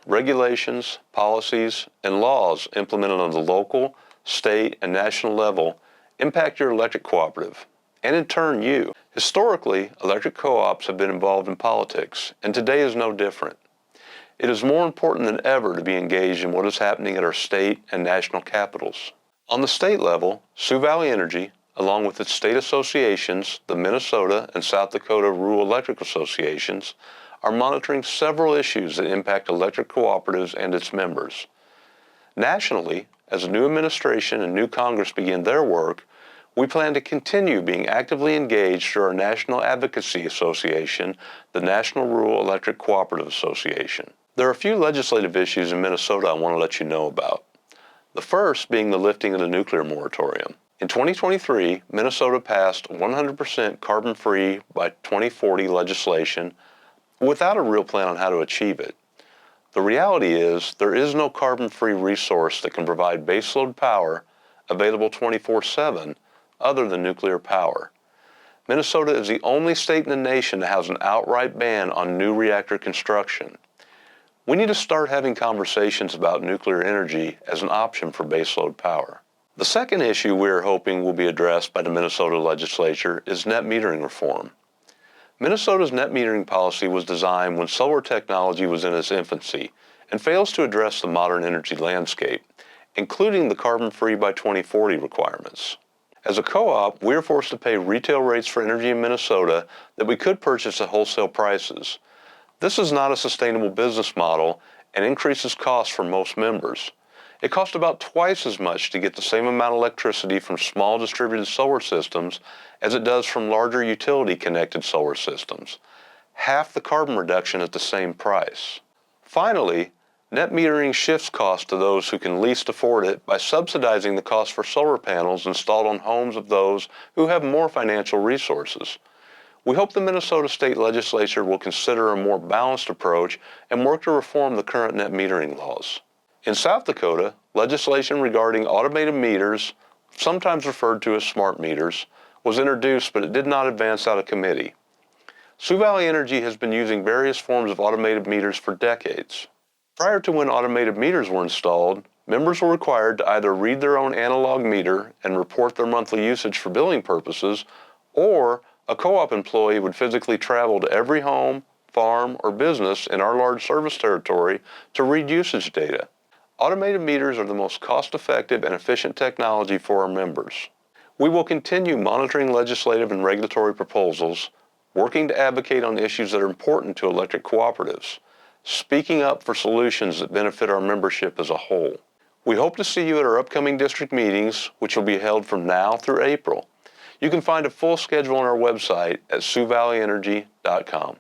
regulations, policies, and laws implemented on the local, state, and national level impact your electric cooperative, and in turn you. Historically, electric co-ops have been involved in politics, and today is no different. It is more important than ever to be engaged in what is happening at our state and national capitals. On the state level, Sioux Valley Energy, along with its state associations, the Minnesota and South Dakota Rural Electric Associations, are monitoring several issues that impact electric cooperatives and its members. Nationally, as a new administration and new Congress begin their work, we plan to continue being actively engaged through our National Advocacy Association, the National Rural Electric Cooperative Association. There are a few legislative issues in Minnesota I want to let you know about. The first being the lifting of the nuclear moratorium. In 2023, Minnesota passed 100% carbon-free by 2040 legislation without a real plan on how to achieve it. The reality is there is no carbon-free resource that can provide baseload power available 24/7 other than nuclear power. Minnesota is the only state in the nation that has an outright ban on new reactor construction. We need to start having conversations about nuclear energy as an option for baseload power. The second issue we are hoping will be addressed by the Minnesota legislature is net metering reform. Minnesota's net metering policy was designed when solar technology was in its infancy and fails to address the modern energy landscape, including the carbon-free by 2040 requirements. As a co-op, we are forced to pay retail rates for energy in Minnesota that we could purchase at wholesale prices. This is not a sustainable business model and increases costs for most members. It costs about twice as much to get the same amount of electricity from small distributed solar systems as it does from larger utility-connected solar systems. Half the carbon reduction at the same price. Finally, net metering shifts cost to those who can least afford it by subsidizing the cost for solar panels installed on homes of those who have more financial resources. We hope the Minnesota State Legislature will consider a more balanced approach and work to reform the current net metering laws. In South Dakota, legislation regarding automated meters, sometimes referred to as smart meters, was introduced, but it did not advance out of committee. Sioux Valley Energy has been using various forms of automated meters for decades. Prior to when automated meters were installed, members were required to either read their own analog meter and report their monthly usage for billing purposes, or a co-op employee would physically travel to every home, farm, or business in our large service territory to read usage data. Automated meters are the most cost-effective and efficient technology for our members. We will continue monitoring legislative and regulatory proposals, working to advocate on issues that are important to electric cooperatives, speaking up for solutions that benefit our membership as a whole. We hope to see you at our upcoming district meetings, which will be held from now through April. You can find a full schedule on our website at SiouxValleyEnergy.com.